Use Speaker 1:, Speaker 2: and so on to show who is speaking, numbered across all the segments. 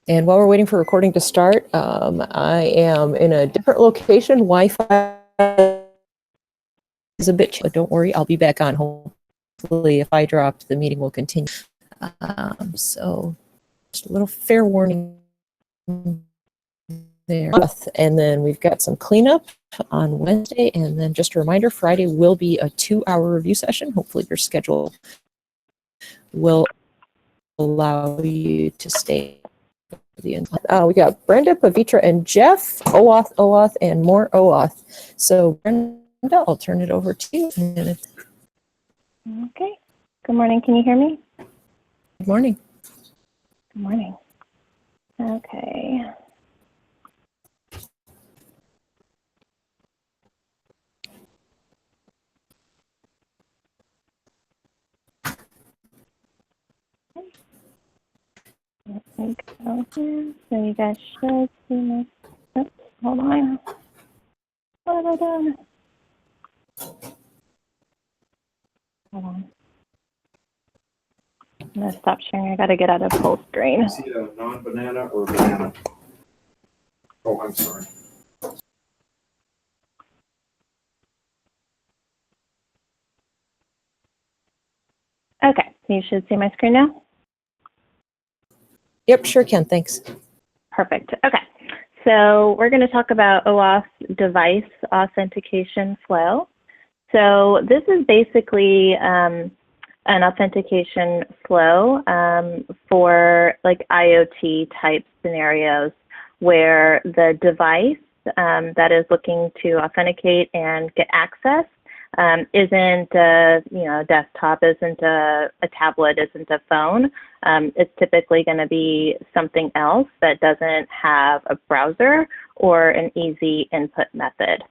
Speaker 1: And while we're waiting for recording to start, I am in a different location. Wi-Fi is a bit, but don't worry, I'll be back on. Hopefully, if I drop, the meeting will continue. So just a little fair warning there. And then we've got some cleanup on Wednesday. And then just a reminder, Friday will be a 2-hour review session. Hopefully your schedule will allow you to stay. We got Brenda, Pavithra, and Jeff, OAuth, and more OAuth. So Brenda, I'll turn it over to you.
Speaker 2: Okay. Good morning. Can you hear me?
Speaker 1: Good morning.
Speaker 2: Good morning. Okay. Let me go here. So you guys should see my, oops, hold on. What have I done? Hold on. I'm going to stop sharing. I got to get out of full screen.
Speaker 3: Is he a non-banana or banana? Oh, I'm sorry.
Speaker 2: Okay, you should see my screen now.
Speaker 1: Yep, sure can. Thanks.
Speaker 2: Perfect. Okay, so we're going to talk about OAuth device authentication flow. So this is basically an authentication flow for like IoT type scenarios where the device that is looking to authenticate and get access isn't a desktop, isn't a tablet, isn't a phone. It's typically going to be something else that doesn't have a browser or an easy input method.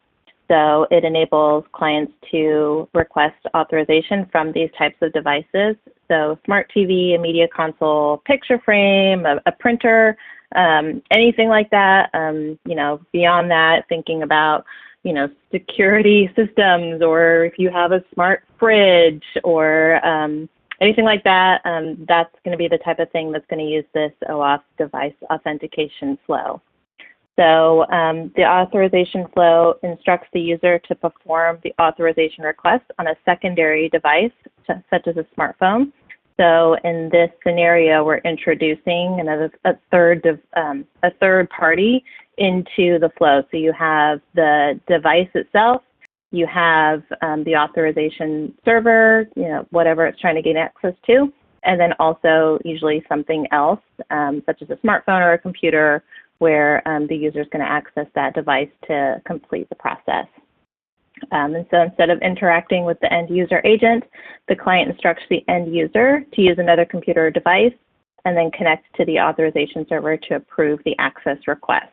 Speaker 2: So it enables clients to request authorization from these types of devices. So smart TV, a media console, picture frame, a printer, anything like that. Beyond that, thinking about security systems, or if you have a smart fridge or anything like that, that's going to be the type of thing that's going to use this OAuth device authentication flow. So the authorization flow instructs the user to perform the authorization request on a secondary device, such as a smartphone. So in this scenario, we're introducing a third party into the flow. So you have the device itself, you have the authorization server, whatever it's trying to gain access to, and then also usually something else, such as a smartphone or a computer, where the user is going to access that device to complete the process. And so instead of interacting with the end user agent, the client instructs the end user to use another computer or device and then connect to the authorization server to approve the access request.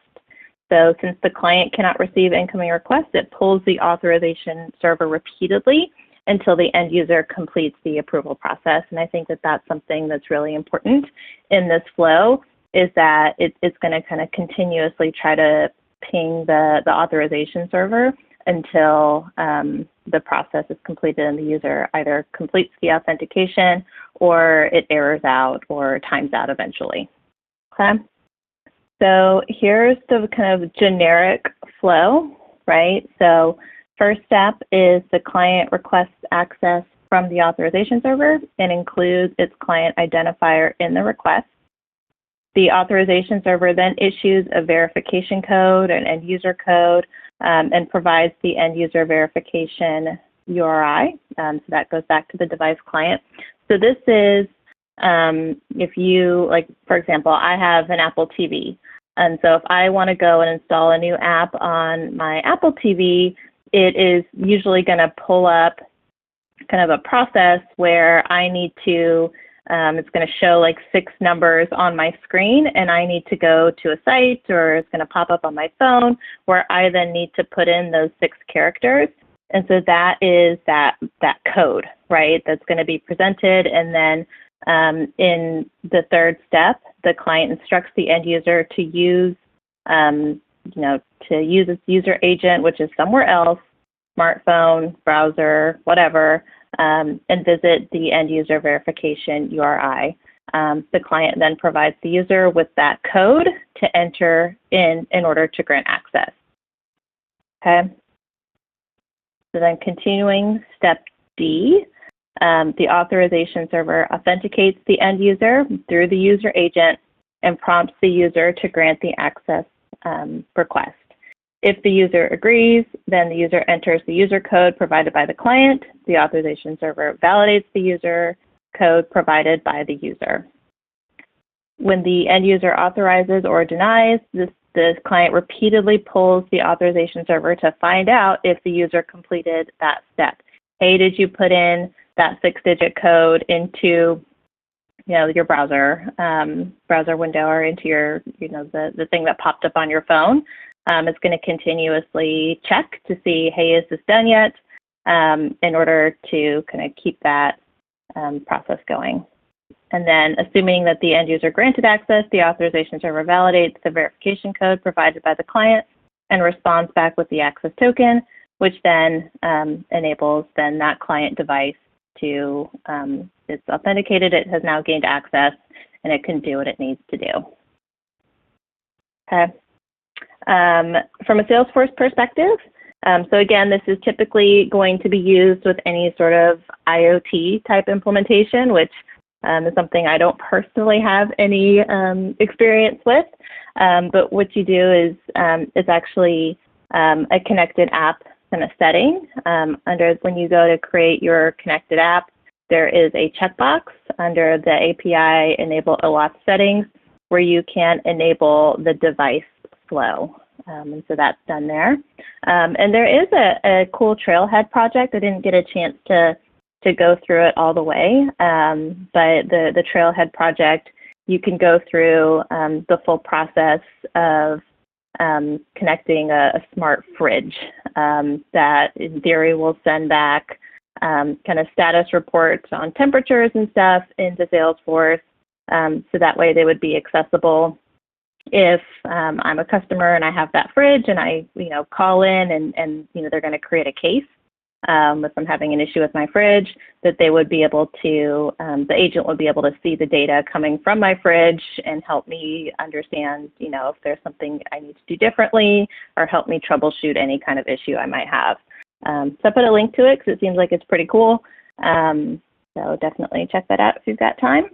Speaker 2: So since the client cannot receive incoming requests, it pulls the authorization server repeatedly until the end user completes the approval process. And I think that that's something that's really important in this flow, is that it's going to kind of continuously try to ping the authorization server until the process is completed and the user either completes the authentication or it errors out or times out eventually. Okay. So here's the kind of generic flow, right? So first step is the client requests access from the authorization server and includes its client identifier in the request. The authorization server then issues a verification code, an end user code, and provides the end user verification URI. So that goes back to the device client. So this is, if you, like, for example, I have an Apple TV. And so if I want to go and install a new app on my Apple TV, it is usually going to pull up kind of a process where I need to, it's going to show like 6 numbers on my screen, and I need to go to a site, or it's going to pop up on my phone where I then need to put in those 6 characters. And so that is that code, right, that's going to be presented. And then in the third step, the client instructs the end user to use, its user agent, which is somewhere else, smartphone, browser, whatever, and visit the end user verification URI. The client then provides the user with that code to enter in order to grant access. Okay. So then continuing step D, the authorization server authenticates the end user through the user agent and prompts the user to grant the access request. If the user agrees, then the user enters the user code provided by the client. The authorization server validates the user code provided by the user. When the end user authorizes or denies, the client repeatedly pulls the authorization server to find out if the user completed that step. Hey, did you put in that 6-digit code into your browser window or into your, the thing that popped up on your phone? It's going to continuously check to see, hey, is this done yet? In order to kind of keep that process going. And then assuming that the end user granted access, the authorization server validates the verification code provided by the client and responds back with the access token, which then enables then that client device to, it's authenticated, it has now gained access, and it can do what it needs to do. Okay. From a Salesforce perspective, so again, this is typically going to be used with any sort of IoT type implementation, which is something I don't personally have any experience with. But what you do is it's actually a connected app kind of setting. When you go to create your connected app, there is a checkbox under the API Enable OAuth settings where you can enable the device flow. And so that's done there. And there is a cool Trailhead project. I didn't get a chance to go through it all the way, but the Trailhead project, you can go through the full process of connecting a smart fridge that in theory will send back kind of status reports on temperatures and stuff into Salesforce. So that way they would be accessible if I'm a customer and I have that fridge and I call in and they're going to create a case if I'm having an issue with my fridge, that they would be able to, the agent would be able to see the data coming from my fridge and help me understand, if there's something I need to do differently or help me troubleshoot any kind of issue I might have. So I put a link to it because it seems like it's pretty cool. So definitely check that out if you've got time.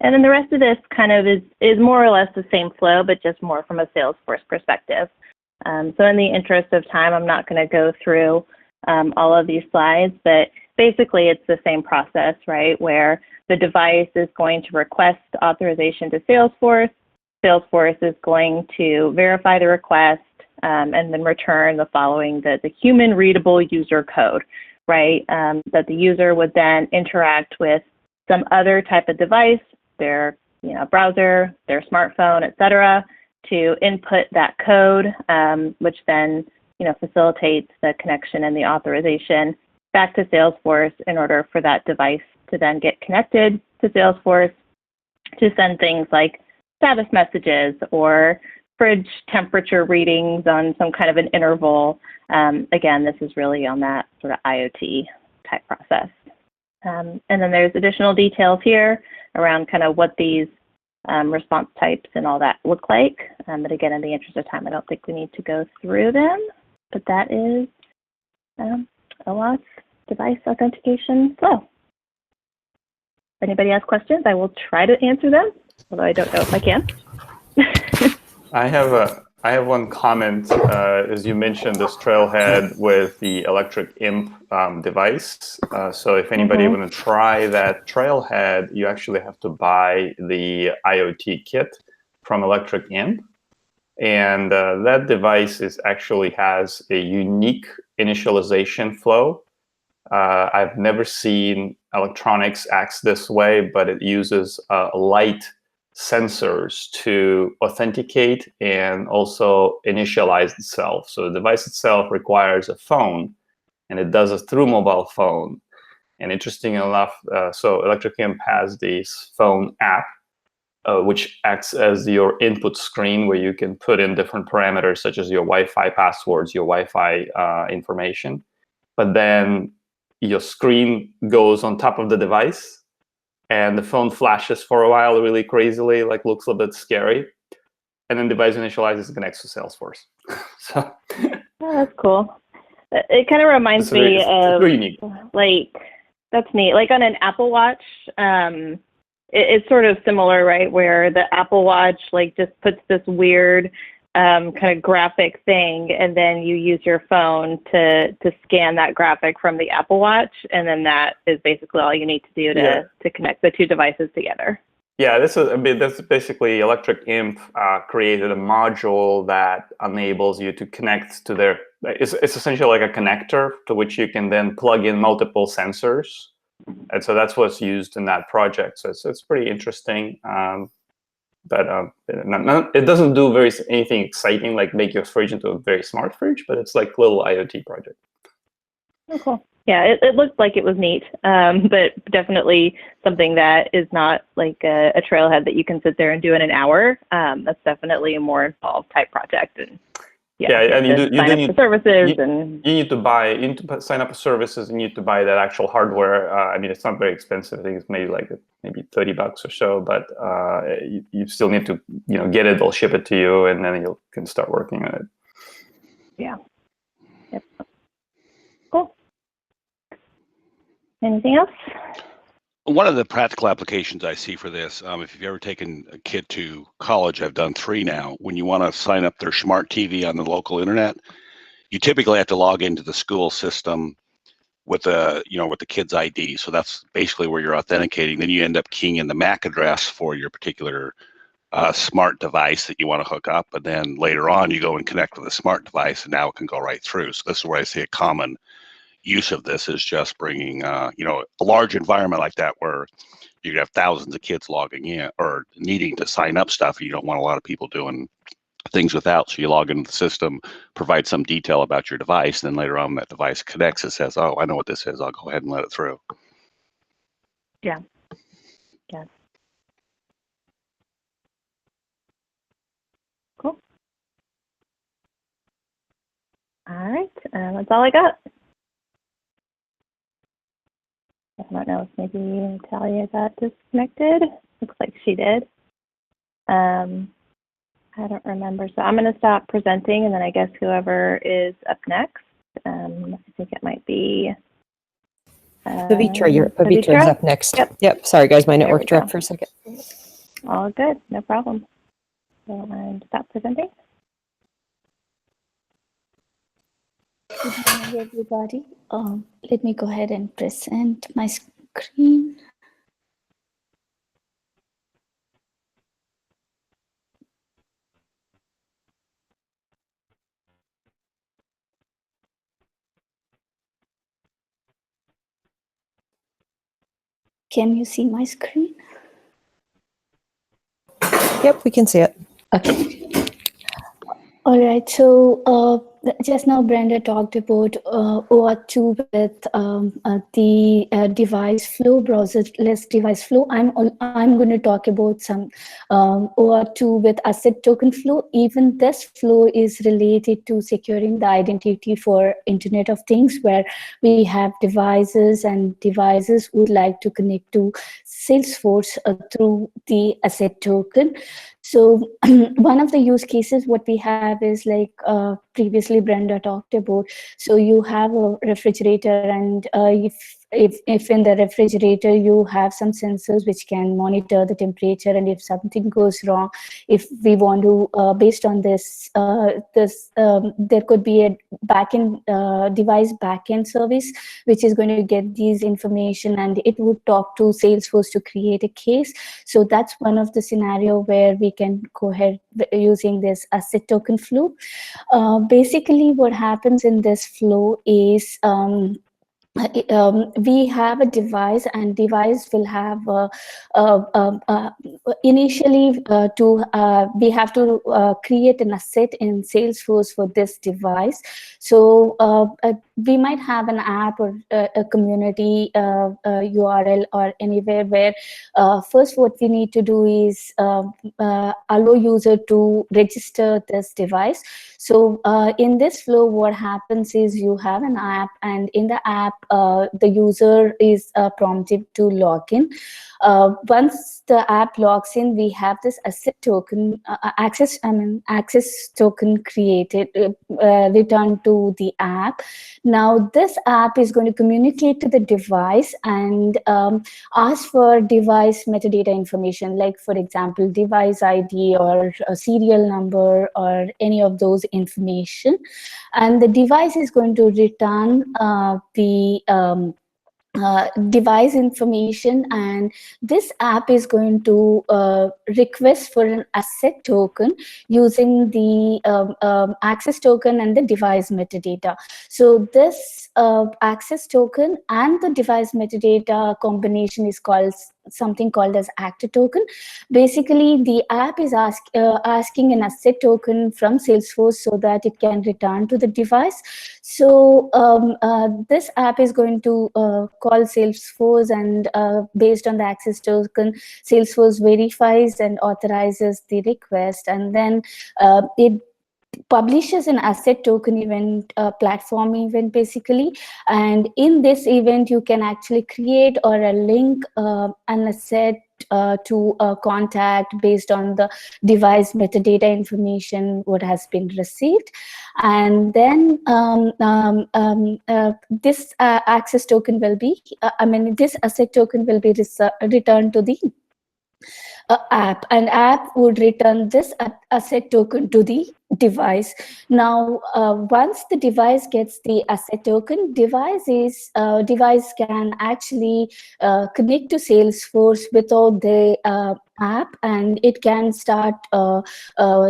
Speaker 2: And then the rest of this kind of is more or less the same flow, but just more from a Salesforce perspective. So in the interest of time, I'm not going to go through all of these slides, but basically it's the same process, right, where the device is going to request authorization to Salesforce. Salesforce is going to verify the request and then return the following, the human readable user code, right, that the user would then interact with some other type of device, their browser, their smartphone, et cetera, to input that code, which then facilitates the connection and the authorization back to Salesforce in order for that device to then get connected to Salesforce to send things like status messages or fridge temperature readings on some kind of an interval. Again, this is really on that sort of IoT type process. And then there's additional details here around kind of what these response types and all that look like. But again, in the interest of time, I don't think we need to go through them. But that is OAuth Device Authentication Flow. If anybody has questions, I will try to answer them, although I don't know if I can.
Speaker 4: I have one comment. As you mentioned, this Trailhead with the electric imp device. So if anybody want to try that Trailhead, you actually have to buy the IoT kit from Electric Imp. And that device actually has a unique initialization flow. I've never seen electronics act this way, but it uses light sensors to authenticate and also initialize itself. So the device itself requires a phone, and it does it through mobile phone. And interesting enough, so Electric Imp has this phone app, which acts as your input screen where you can put in different parameters such as your Wi-Fi passwords, your Wi-Fi information. But then your screen goes on top of the device, and the phone flashes for a while really crazily, like looks a bit scary, and then device initializes and connects to Salesforce. So
Speaker 2: Oh, that's cool. It kind of reminds me of,
Speaker 4: very unique.
Speaker 2: like, that's neat. Like on an Apple Watch, it's sort of similar, right? Where the Apple Watch like just puts this weird kind of graphic thing, and then you use your phone to scan that graphic from the Apple Watch, and then that is basically all you need to do to connect the two devices together.
Speaker 4: Yeah, that's basically Electric Imp created a module that enables you to connect to their. It's essentially like a connector to which you can then plug in multiple sensors, and so that's what's used in that project. So it's pretty interesting, but it doesn't do anything exciting like make your fridge into a very smart fridge, but it's like a little IoT project.
Speaker 2: Oh, cool. Yeah, it looked like it was neat, but definitely something that is not like a trailhead that you can sit there and do in an hour. That's definitely a more involved type project. And
Speaker 4: and you
Speaker 2: need services, and
Speaker 4: you need to sign up for services. You need to buy that actual hardware. I mean, it's not very expensive. I think it's maybe $30 or so, but you still need to get it. They'll ship it to you, and then you can start working on it.
Speaker 2: Yeah. Yep. Cool. Anything else?
Speaker 5: One of the practical applications I see for this, if you've ever taken a kid to college, I've done 3 now, when you want to sign up their smart TV on the local internet, you typically have to log into the school system with the kid's ID. So that's basically where you're authenticating. Then you end up keying in the MAC address for your particular smart device that you want to hook up. And then later on, you go and connect with a smart device, and now it can go right through. So this is where I see a common use of this is just bringing, a large environment like that where you have thousands of kids logging in or needing to sign up stuff. You don't want a lot of people doing things without. So you log into the system, provide some detail about your device, and then later on that device connects and says, oh, I know what this is. I'll go ahead and let it through.
Speaker 2: Yeah. Yeah. Cool. All right. That's all I got. I don't know if maybe Natalya got disconnected. Looks like she did. I don't remember. So I'm going to stop presenting, and then I guess whoever is up next, I think it might be
Speaker 1: Pavithra is up next. Yep. Sorry, guys. My network dropped for a second.
Speaker 2: All good. No problem. So I'm stop presenting.
Speaker 6: Good morning, everybody. Let me go ahead and present my screen. Can you see my screen?
Speaker 1: Yep, we can see it.
Speaker 6: Okay. All right. So just now, Brenda talked about OAuth 2 with the device flow, browserless device flow. I'm going to talk about some OAuth 2 with asset token flow. Even this flow is related to securing the identity for Internet of Things, where we have devices and devices would like to connect to Salesforce through the asset token. So one of the use cases what we have is like previously Brenda talked about. So you have a refrigerator, and if in the refrigerator you have some sensors which can monitor the temperature, and if something goes wrong, if we want to based on this there could be a backend device backend service which is going to get these information, and it would talk to Salesforce to create a case. So that's one of the scenario where we can go ahead using this asset token flow. Basically what happens in this flow is we have a device, and device will have initially we have to create an asset in Salesforce for this device. So we might have an app or a community URL or anywhere where first what we need to do is allow user to register this device. So in this flow, what happens is you have an app, and in the app, the user is prompted to log in. Once the app logs in, we have this asset token, access token created, returned to the app. Now this app is going to communicate to the device and ask for device metadata information, like for example, device ID or a serial number or any of those information. And the device is going to return the device information, and this app is going to request for an asset token using the access token and the device metadata. So this access token and the device metadata combination is called something called as actor token. Basically, the app is asking an asset token from Salesforce so that it can return to the device. So this app is going to call Salesforce, and based on the access token, Salesforce verifies and authorizes the request, and then it publishes an asset token event, platform event basically. And in this event, you can actually create or a link an asset to a contact based on the device metadata information what has been received. And then this access token will be, this asset token will be returned to the app, and app would return this asset token to the device. Now, once the device gets the asset token, device can actually connect to Salesforce without the app, and it can start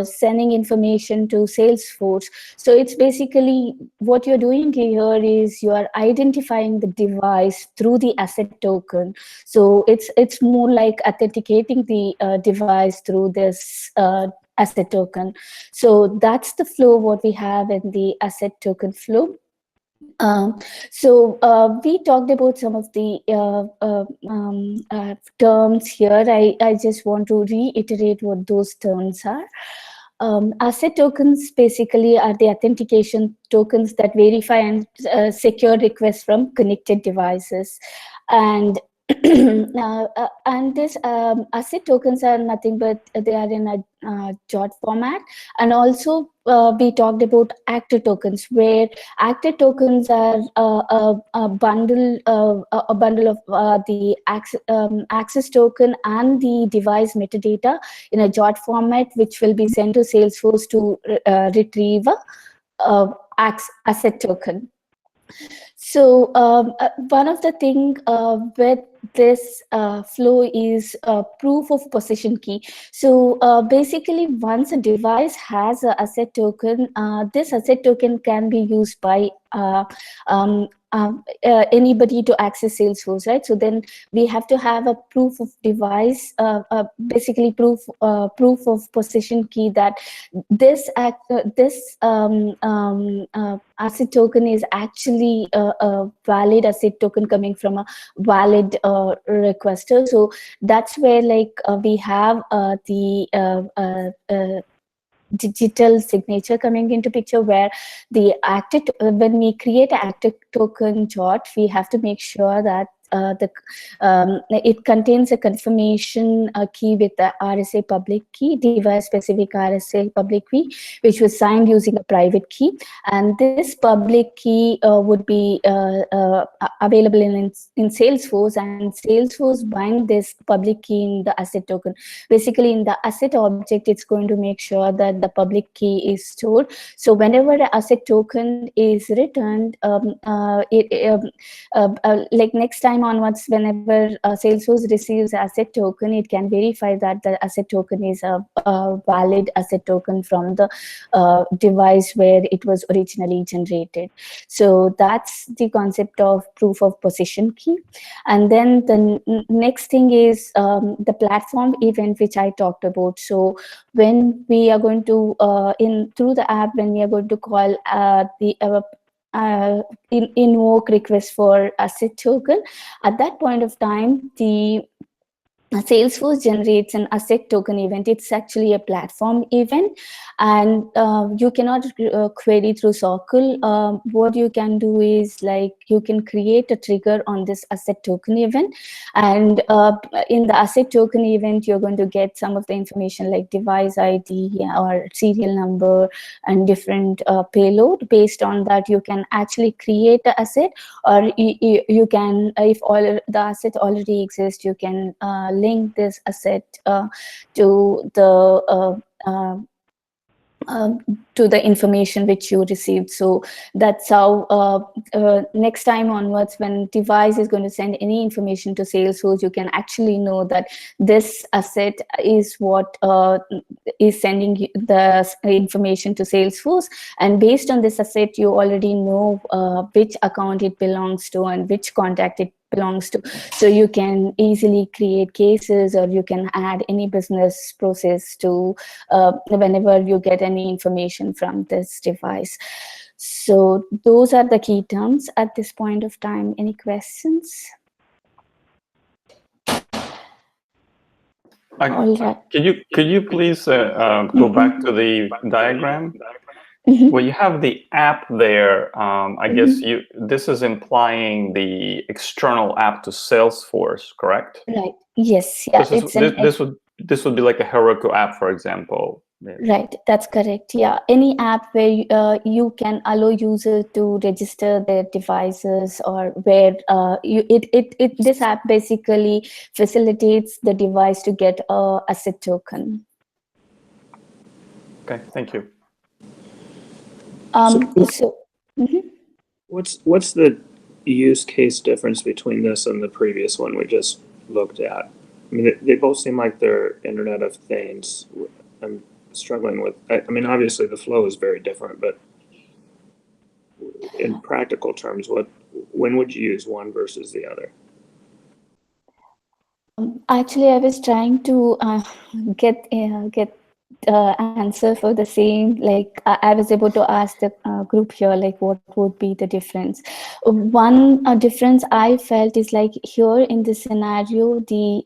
Speaker 6: sending information to Salesforce. So it's basically what you're doing here is you are identifying the device through the asset token. So it's more like authenticating the device through this asset token. So that's the flow what we have in the asset token flow. We talked about some of the terms here. I just want to reiterate what those terms are. Asset tokens basically are the authentication tokens that verify and secure requests from connected devices. And and this asset tokens are nothing but they are in a JOT format. And also we talked about actor tokens, where actor tokens are a bundle of the access token and the device metadata in a JOT format, which will be sent to Salesforce to retrieve a asset token. So one of the things with this flow is proof of possession key. So basically, once a device has an asset token, this asset token can be used by anybody to access Salesforce, right? So then we have to have a proof of device, basically proof of possession key that this asset token is actually a valid asset token coming from a valid requester. So that's where we have the digital signature coming into picture, where the when we create an active token JOT, we have to make sure that it contains a confirmation key with the RSA public key, device specific RSA public key, which was signed using a private key. And this public key would be available in Salesforce, and Salesforce bind this public key in the asset token. Basically, in the asset object, it's going to make sure that the public key is stored. So whenever the asset token is returned, like next time onwards, whenever Salesforce receives asset token, it can verify that the asset token is a valid asset token from the device where it was originally generated. So that's the concept of proof of possession key. And then the next thing is the platform event, which I talked about. So when we are going to through the app, when we are going to call invoke request for asset token. At that point of time, the Salesforce generates an asset token event. It's actually a platform event, and you cannot query through Circle. What you can do is like you can create a trigger on this asset token event, and in the asset token event, you're going to get some of the information like device ID or serial number and different payload. Based on that, you can actually create the asset, or you can, if all the asset already exists, you can link this asset to the information which you received. So that's how next time onwards, when device is going to send any information to Salesforce, you can actually know that this asset is what is sending the information to Salesforce, and based on this asset you already know which account it belongs to and which contact it belongs to. So you can easily create cases, or you can add any business process to whenever you get any information from this device. So those are the key terms at this point of time. Any questions? All right.
Speaker 4: Could you please go back to the diagram? Well, you have the app there. I guess this is implying the external app to Salesforce, correct?
Speaker 6: Right. Yes. Yeah.
Speaker 4: This would be like a Heroku app, for example.
Speaker 6: Right. That's correct. Yeah. Any app where you can allow users to register their devices, or where this app basically facilitates the device to get a asset token.
Speaker 4: Okay. Thank you.
Speaker 7: What's the use case difference between this and the previous one we just looked at? I mean, they both seem like they're Internet of Things. I'm struggling with, I mean, obviously the flow is very different, but in practical terms, when would you use one versus the other?
Speaker 6: Actually, I was trying to get answer for the same, like I was able to ask the group here, like what would be the difference. One difference I felt is like here in this scenario, the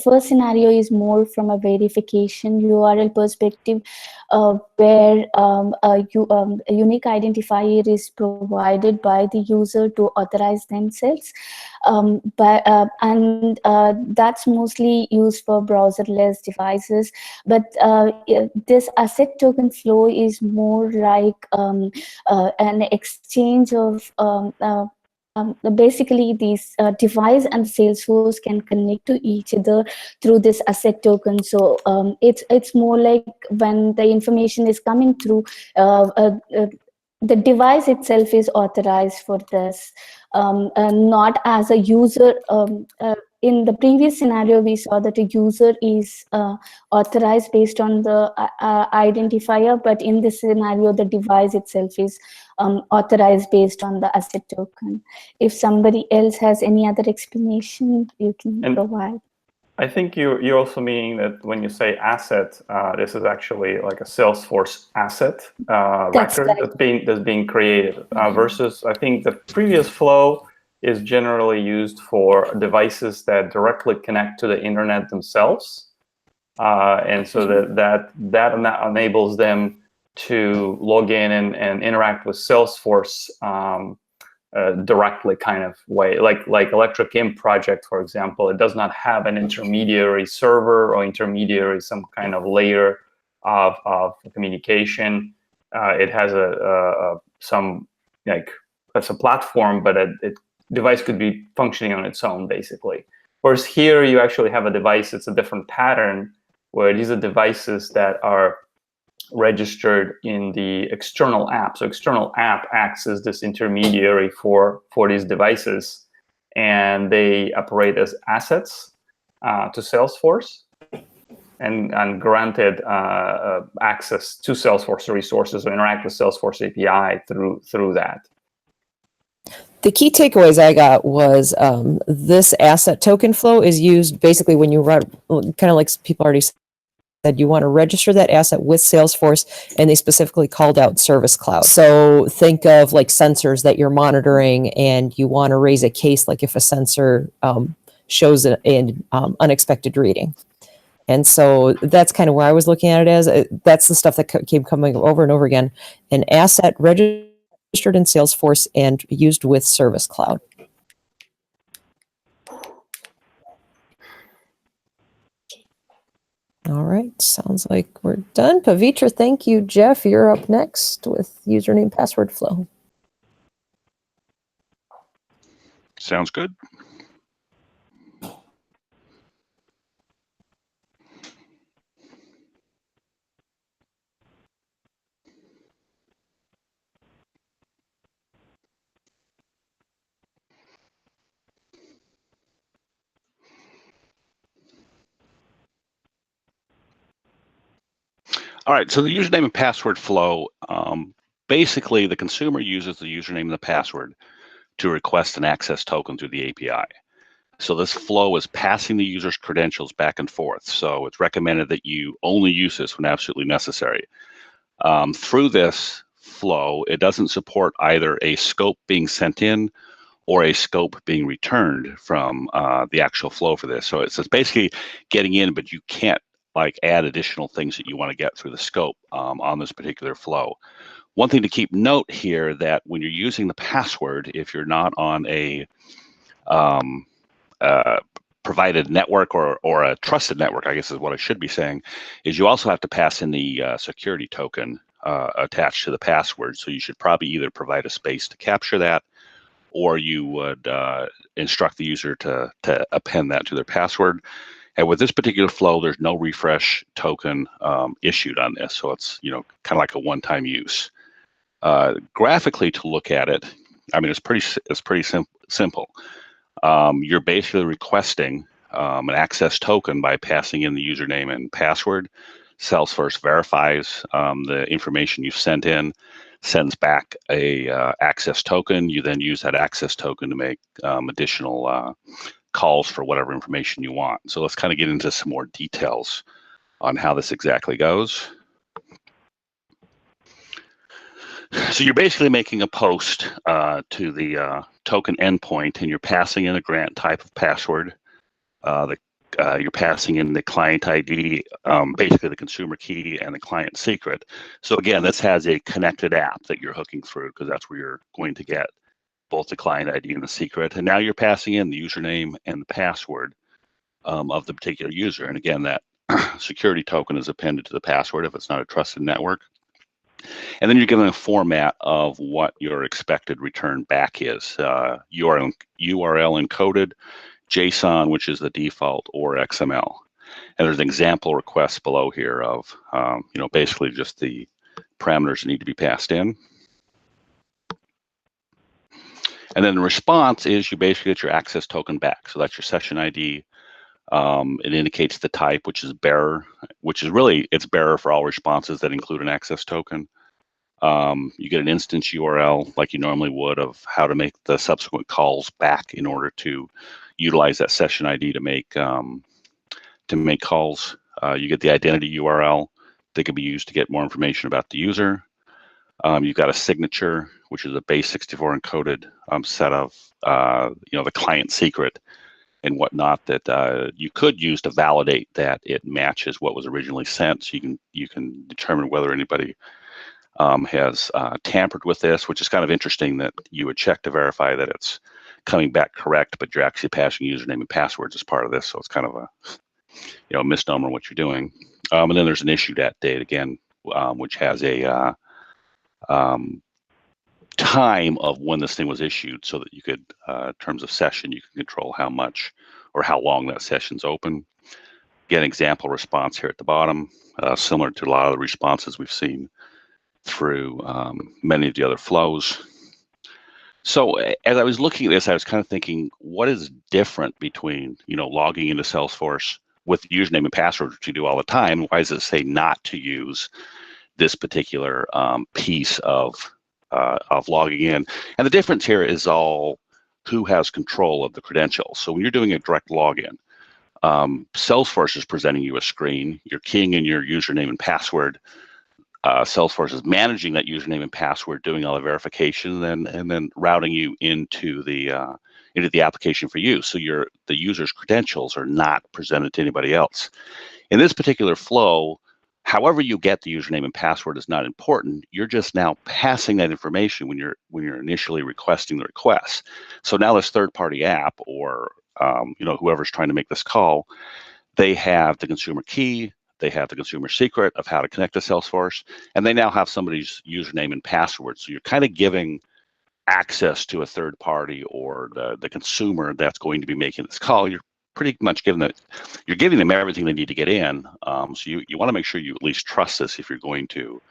Speaker 6: first scenario is more from a verification URL perspective, where a unique identifier is provided by the user to authorize themselves. That's mostly used for browserless devices. But this asset token flow is more like an exchange of basically these device and Salesforce can connect to each other through this asset token. So it's more like when the information is coming through, the device itself is authorized for this, not as a user. In the previous scenario, we saw that a user is authorized based on the identifier, but in this scenario, the device itself is authorized based on the asset token. If somebody else has any other explanation, you can provide.
Speaker 4: I think you're also meaning that when you say asset, this is actually like a Salesforce asset record that's being created versus I think the previous flow is generally used for devices that directly connect to the internet themselves, and so that enables them to log in and interact with Salesforce directly, kind of way, like Electric Imp project, for example. It does not have an intermediary server or intermediary some kind of layer of communication. It has some like that's a platform, but it device could be functioning on its own, basically. Whereas here you actually have a device, it's a different pattern, where these are devices that are registered in the external app. So external app acts as this intermediary for these devices, and they operate as assets to Salesforce and granted access to Salesforce resources or interact with Salesforce API through that.
Speaker 1: The key takeaways I got was this asset token flow is used basically when you run, kind of like people already you want to register that asset with Salesforce, and they specifically called out Service Cloud. So think of like sensors that you're monitoring, and you want to raise a case like if a sensor shows an unexpected reading. And so that's kind of where I was looking at it as. That's the stuff that kept coming over and over again. An asset registered in Salesforce and used with Service Cloud. All right, sounds like we're done. Pavithra, thank you. Jeff, you're up next with username password flow.
Speaker 5: Sounds good. All right, so the username and password flow, basically the consumer uses the username and the password to request an access token through the API. So this flow is passing the user's credentials back and forth. So it's recommended that you only use this when absolutely necessary. Through this flow, it doesn't support either a scope being sent in or a scope being returned from the actual flow for this. So it's basically getting in, but you can't like add additional things that you want to get through the scope on this particular flow. One thing to keep note here that when you're using the password, if you're not on a provided network or a trusted network, I guess is what I should be saying, is you also have to pass in the security token attached to the password. So you should probably either provide a space to capture that, or you would instruct the user to append that to their password. And with this particular flow, there's no refresh token issued on this, so it's kind of like a one-time use. Graphically, to look at it, I mean, it's pretty simple. You're basically requesting an access token by passing in the username and password. Salesforce verifies the information you've sent in, sends back a access token. You then use that access token to make additional calls for whatever information you want. So let's kind of get into some more details on how this exactly goes. So you're basically making a post to the token endpoint, and you're passing in a grant type of password. You're passing in the client ID, basically the consumer key, and the client secret. So again, this has a connected app that you're hooking through, because that's where you're going to get both the client ID and the secret. And now you're passing in the username and the password of the particular user. And again, that security token is appended to the password if it's not a trusted network. And then you're given a format of what your expected return back is. URL encoded, JSON, which is the default, or XML. And there's an example request below here of, basically just the parameters that need to be passed in. And then the response is you basically get your access token back. So that's your session ID. It indicates the type, which is bearer, which is really, it's bearer for all responses that include an access token. You get an instance URL like you normally would of how to make the subsequent calls back in order to utilize that session ID to make calls. You get the identity URL that can be used to get more information about the user. You've got a signature, which is a base 64 encoded set of the client secret and whatnot that you could use to validate that it matches what was originally sent. So you can determine whether anybody has tampered with this, which is kind of interesting that you would check to verify that it's coming back correct, but you're actually passing username and passwords as part of this. So it's kind of a misnomer what you're doing. And then there's an issue date again, which has a time of when this thing was issued, so that you could, in terms of session, you can control how much or how long that session's open. Get an example response here at the bottom, similar to a lot of the responses we've seen through many of the other flows. So as I was looking at this, I was kind of thinking, what is different between logging into Salesforce with username and password, which you do all the time? Why does it say not to use this particular piece of logging in? And the difference here is all who has control of the credentials. So when you're doing a direct login, Salesforce is presenting you a screen. You're keying in your username and password. Salesforce is managing that username and password, doing all the verification, and then routing you into the application for use. So the user's credentials are not presented to anybody else. In this particular flow, however you get the username and password is not important. You're just now passing that information when you're initially requesting the request. So now this third-party app or whoever's trying to make this call, they have the consumer key, they have the consumer secret of how to connect to Salesforce, and they now have somebody's username and password. So you're kind of giving access to a third party or the consumer that's going to be making this call. You're pretty much giving them everything they need to get in. So you want to make sure you at least trust this if you're going to,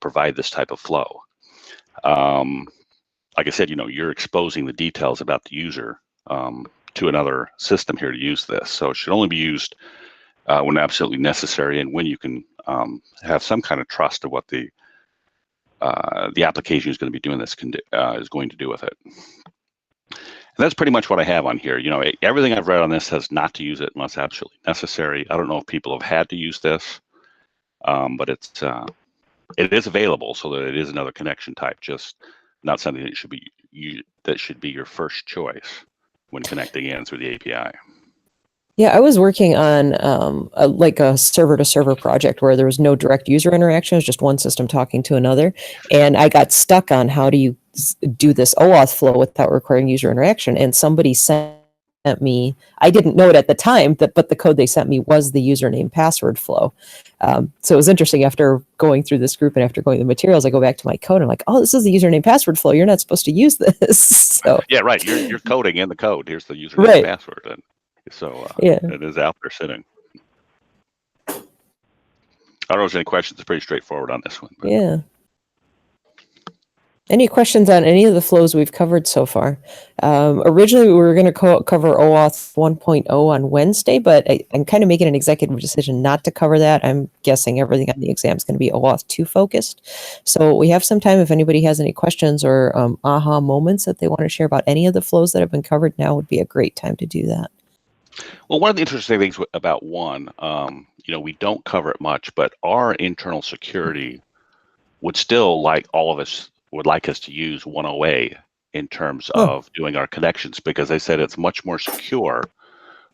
Speaker 5: provide this type of flow. Like I said, you're exposing the details about the user to another system here to use this. So it should only be used when absolutely necessary and when you can have some kind of trust of what the application is going to be doing this is going to do with it. And that's pretty much what I have on here. Everything I've read on this says not to use it unless absolutely necessary. I don't know if people have had to use this, but it is available, so that it is another connection type, just not something that should be your first choice when connecting in through the API.
Speaker 1: Yeah, I was working on a server-to-server project where there was no direct user interaction. It was just one system talking to another. And I got stuck on how do you do this OAuth flow without requiring user interaction. And somebody sent me, I didn't know it at the time, but the code they sent me was the username password flow. So it was interesting after going through this group and after going through the materials, I go back to my code and I'm like, oh, this is the username password flow. You're not supposed to use this. So
Speaker 5: yeah, right. You're coding in the code. Here's the username and password. And so it is out there sitting. I don't know if there's any questions. It's pretty straightforward on this one. But.
Speaker 1: Yeah. Any questions on any of the flows we've covered so far? Originally, we were going to cover OAuth 1.0 on Wednesday, but I'm kind of making an executive decision not to cover that. I'm guessing everything on the exam is going to be OAuth 2 focused. So we have some time if anybody has any questions or aha moments that they want to share about any of the flows that have been covered. Now would be a great time to do that.
Speaker 5: Well, one of the interesting things about we don't cover it much, but our internal security would still would like us to use 1.0a in terms of doing our connections, because they said it's much more secure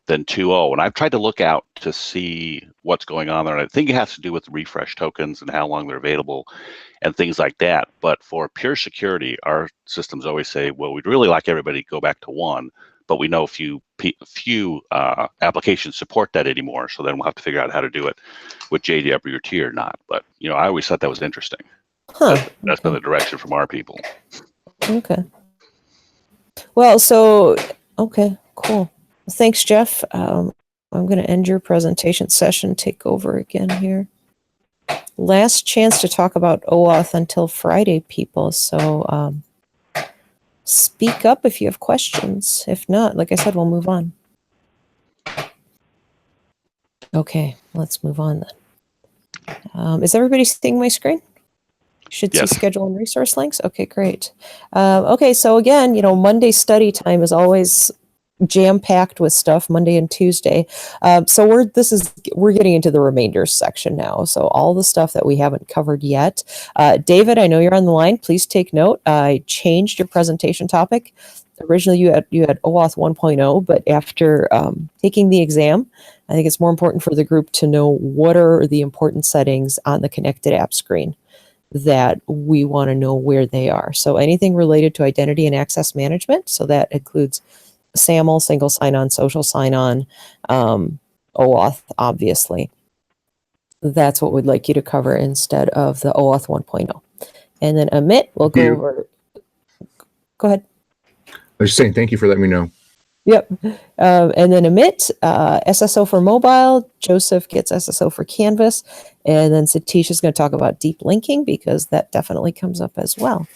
Speaker 5: than 2.0. And I've tried to look out to see what's going on there. And I think it has to do with refresh tokens and how long they're available and things like that. But for pure security, our systems always say, well, we'd really like everybody to go back to 1, but we know few applications support that anymore. So then we'll have to figure out how to do it with JWT or not. But, I always thought that was interesting. That's been the direction from our people.
Speaker 1: Okay. Well, okay, cool. Thanks, Jeff. I'm going to end your presentation session, take over again here. Last chance to talk about OAuth until Friday, people. So speak up if you have questions. If not, like I said, we'll move on. Okay, let's move on then. Is everybody seeing my screen? Should see schedule and resource links. Okay, great. Okay, so again, Monday study time is always jam-packed with stuff, Monday and Tuesday. So we're getting into the remainders section now. So all the stuff that we haven't covered yet. David, I know you're on the line. Please take note. I changed your presentation topic. Originally, you had OAuth 1.0, but after taking the exam, I think it's more important for the group to know what are the important settings on the connected app screen that we want to know where they are. So anything related to identity and access management, so that includes SAML, single sign-on, social sign-on, OAuth, obviously. That's what we'd like you to cover instead of the OAuth 1.0. And then Amit will go over. Go ahead.
Speaker 8: I was just saying, thank you for letting me know.
Speaker 1: Yep. And then Amit, SSO for mobile. Joseph gets SSO for Canvas. And then Satish is going to talk about deep linking because that definitely comes up as well.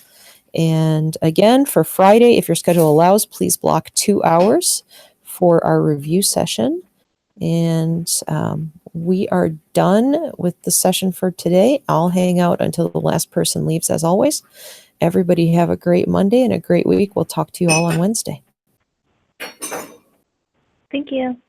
Speaker 1: And again, for Friday, if your schedule allows, please block 2 hours for our review session. And we are done with the session for today. I'll hang out until the last person leaves, as always. Everybody have a great Monday and a great week. We'll talk to you all on Wednesday.
Speaker 2: Thank you.